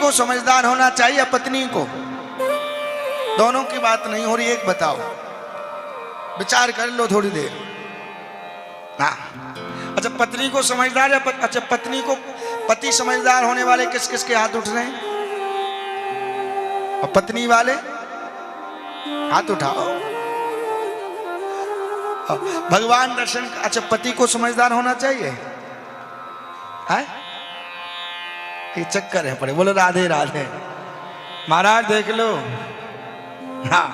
को समझदार होना चाहिए या पत्नी को? दोनों की बात नहीं हो रही, एक बताओ, विचार कर लो थोड़ी देर। हाँ, अच्छा पत्नी को समझदार या अच्छा पत्नी को पति समझदार होने वाले किस किस के हाथ उठ रहे हैं? और पत्नी वाले हाथ उठाओ। भगवान दर्शन, अच्छा पति को समझदार होना चाहिए है? ये चक्कर है पड़े। बोलो राधे राधे। महाराज देख लो, हाँ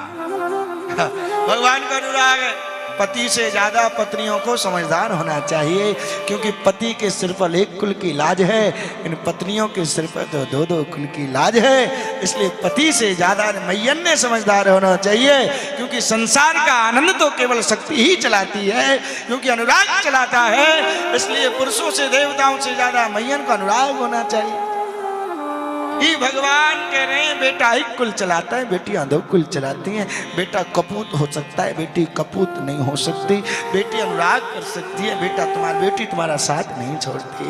भगवान का अनुराग है। पति से ज्यादा पत्नियों को समझदार होना चाहिए, क्योंकि पति के सिर पर एक कुल की लाज है, इन पत्नियों के सिर पर तो दो दो कुल की लाज है। इसलिए पति से ज्यादा मैयन ने समझदार होना चाहिए, क्योंकि संसार का आनंद तो केवल शक्ति ही चलाती है, क्योंकि अनुराग चलाता है। इसलिए पुरुषों से देवताओं से ज्यादा मैयन का अनुराग होना चाहिए। ये भगवान कह रहे हैं बेटा एक कुल चलाता है, बेटियां दो कुल चलाती हैं। बेटा कपूत हो सकता है, बेटी कपूत नहीं हो सकती। बेटी अनुराग कर सकती है, बेटी तुम्हारा साथ नहीं छोड़ती।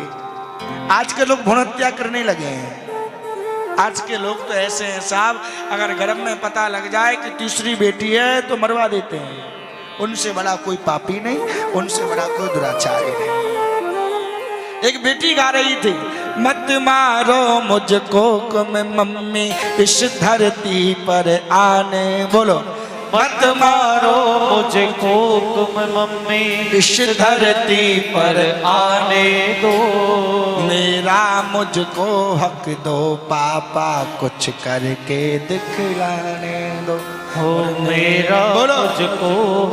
आज के लोग भ्रूण हत्या करने लगे हैं। आज के लोग तो ऐसे हैं साहब, अगर गर्भ में पता लग जाए कि तीसरी बेटी है तो मरवा देते हैं। उनसे बड़ा कोई पापी नहीं, उनसे बड़ा कोई दुराचारी नहीं। एक बेटी गा रही थी, मत मारो मुझको मम्मी इस धरती पर आने, बोलो मत मारो मुझको मम्मी इस धरती पर आने दो। मेरा मुझको हक दो पापा, कुछ करके दिखलाने दो। हो मेरा मुझको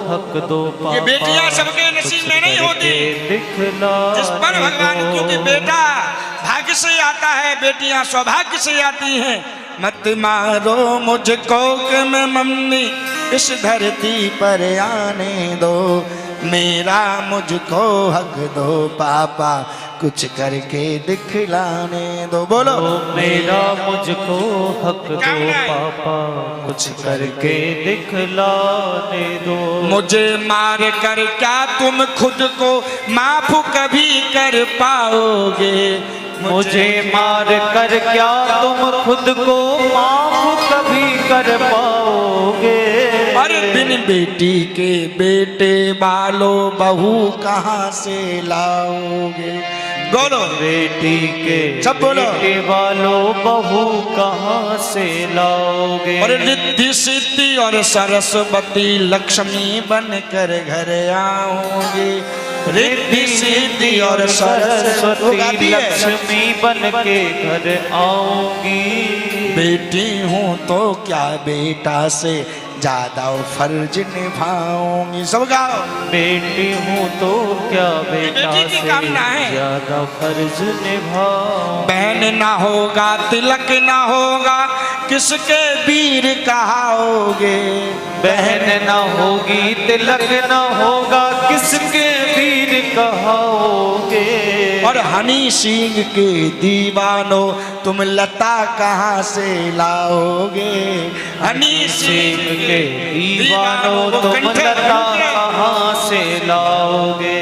हक दो पापा, ये बेटियां सबके नसीब में नहीं होती जिस पर भगवान, क्योंकि बेटा भाग्य से आता है, बेटियां सौभाग्य से आती हैं। मत मारो मुझको कि मैं मम्मी इस धरती पर आने दो। मेरा मुझको हक दो पापा, कुछ करके दिखलाने दो। बोलो मेरा मुझको हक दो पापा, कुछ करके दिखलाने दो। मुझे मार कर क्या तुम खुद को माफ कभी कर पाओगे? मुझे मार कर क्या तुम खुद को माफ कभी कर पाओगे? अरे बिन बेटी के बेटे बालो बहू कहाँ से लाओगे? बोलो बेटी के सब बोलो, बेटे वालों बहू कहाँ से लाओगे? और रिद्धि सिद्धि और सरस्वती लक्ष्मी बन कर घर आओगे। रिद्धि सिद्धि और सरस्वती लक्ष्मी बन के घर आऊंगी। बेटी हूँ तो क्या बेटा से ज्यादा फर्ज निभाऊंगी। सब गाओ। बेटी हूँ तो क्या बेटा से ज्यादा फर्ज निभाऊं। बहन ना होगा तिलक ना होगा, किसके वीर कहाओगे? बहन ना होगी तिलक ना होगा, किसके वीर कहाओगे? और हनी सिंह के दीवानो तुम लता कहाँ से लाओगे? हनी सिंह के दीवानो तुम लता कहाँ से लाओगे?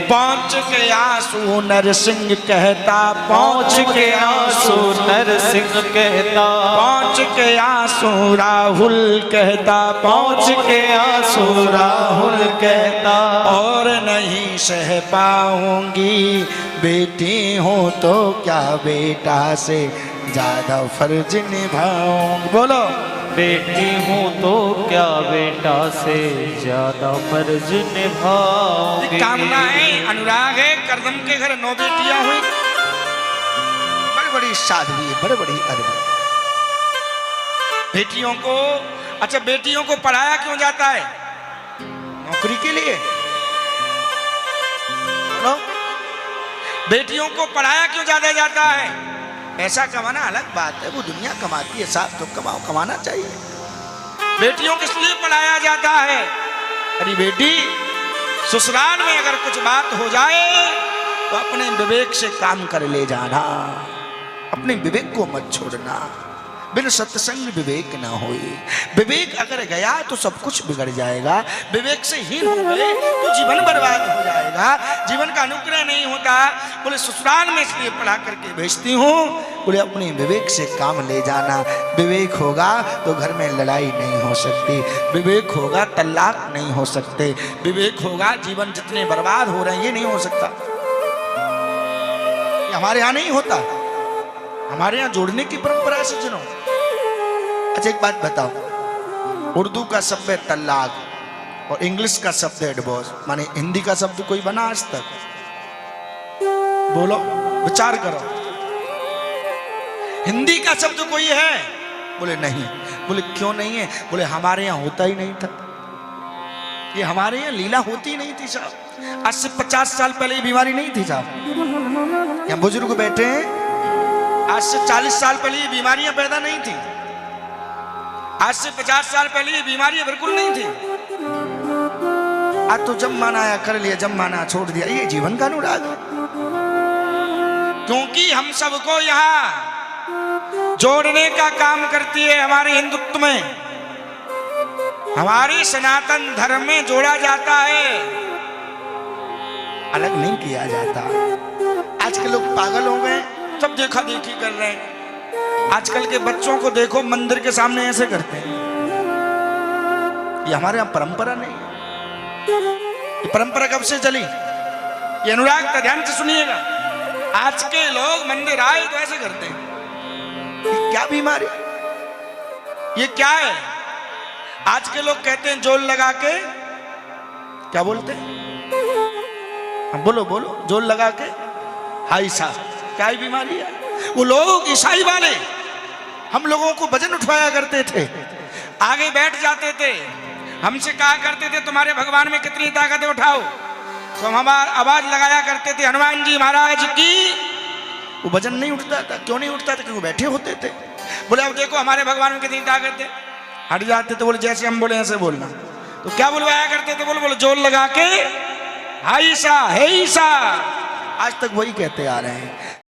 पहुँच के आंसू नरसिंह कहता, पहुँच के आंसू नरसिंह कहता, पहुँच के आंसू राहुल कहता, पहुँच के आंसू राहुल कहता। और नहीं सह पाऊंगी, बेटी हूँ तो क्या बेटा से ज्यादा फर्ज निभाऊंगी। बोलो बेटी हूँ तो क्या बेटा से ज्यादा फर्ज निभाऊंगी। कामनाएं अनुराग है, करदम के घर 9 बेटियां हुई, बड़ी बड़ी साध्वी, बड़ी बड़ी अरबी बेटियों को। अच्छा बेटियों को पढ़ाया क्यों जाता है? नौकरी के लिए। बेटियों को पढ़ाया क्यों ज्यादा जाता है? पैसा कमाना अलग बात है, वो दुनिया कमाती है साहब, तो कमाओ, कमाना चाहिए। बेटियों किस लिए पढ़ाया जाता है? अरे बेटी ससुराल में अगर कुछ बात हो जाए तो अपने विवेक से काम कर ले जाना, अपने विवेक को मत छोड़ना। बिन सत्संग विवेक ना होए। विवेक अगर गया तो सब कुछ बिगड़ जाएगा, विवेक से हीन हो गए तो जीवन बर्बाद हो जाएगा, जीवन का अनुग्रह नहीं होता। बोले ससुराल में इसलिए पढ़ा करके भेजती हूँ, बोले अपने विवेक से काम ले जाना। विवेक होगा तो घर में लड़ाई नहीं हो सकती, विवेक होगा तलाक नहीं हो सकते, विवेक होगा जीवन जितने बर्बाद हो रहे हैं ये नहीं हो सकता। ये हमारे यहाँ नहीं होता, हमारे यहाँ जोड़ने की परंपरा है सज्जनों। अच्छा एक बात बताओ, उर्दू का शब्द है तलाक और इंग्लिश का शब्द है डिवोर्स, माने हिंदी का शब्द कोई बना आज तक? बोलो, विचार करो, हिंदी का शब्द कोई है? बोले नहीं। बोले क्यों नहीं है? बोले हमारे यहाँ होता ही नहीं था, ये हमारे यहाँ लीला होती नहीं थी साहब। आज से 50 साल पहले ये बीमारी नहीं थी साहब, यहाँ बुजुर्ग बैठे हैं, आज से 40 साल पहले ये बीमारियां पैदा नहीं थी, आज से 50 साल पहले ये बीमारियां बिल्कुल नहीं थी। आज तो जब मन आया कर लिया, जब माना छोड़ दिया, ये जीवन का अनुराग है। क्योंकि हम सबको यहाँ जोड़ने का काम करती है हमारे हिंदुत्व में, हमारे सनातन धर्म में जोड़ा जाता है, अलग नहीं किया जाता। आज के लोग पागल हो गए, सब देखा देखी कर रहे हैं। आजकल के बच्चों को देखो मंदिर के सामने ऐसे करते हैं, ये हमारे यहाँ परंपरा नहीं है। ये परंपरा कब से चली? ये अनुराग का ध्यान से सुनिएगा। आज के लोग मंदिर आए तो ऐसे करते हैं, ये क्या बीमारी, ये क्या है? आज के लोग कहते हैं जोल लगा के, क्या बोलते हैं? बोलो बोलो, जोल लगा के हाई साहब, क्या ही बीमारी है? वो लोग ईसाई वाले हम लोगों को वजन उठवाया करते थे, आगे बैठ जाते थे, हमसे कहा करते थे तुम्हारे भगवान में कितनी ताकत है उठाओ, तो हम आवाज लगाया करते थे हनुमान जी महाराज की। वो वजन नहीं उठता था। क्यों नहीं उठता था? क्योंकि वो बैठे होते थे। बोले अब देखो हमारे भगवान में कितनी ताकत है, हट जाते थे। बोले जैसे हम बोले ऐसे बोलना। तो क्या बुलवाया करते थे? बोले बोले जोल लगा के हाई सा है ईसा, आज तक वही कहते आ रहे हैं।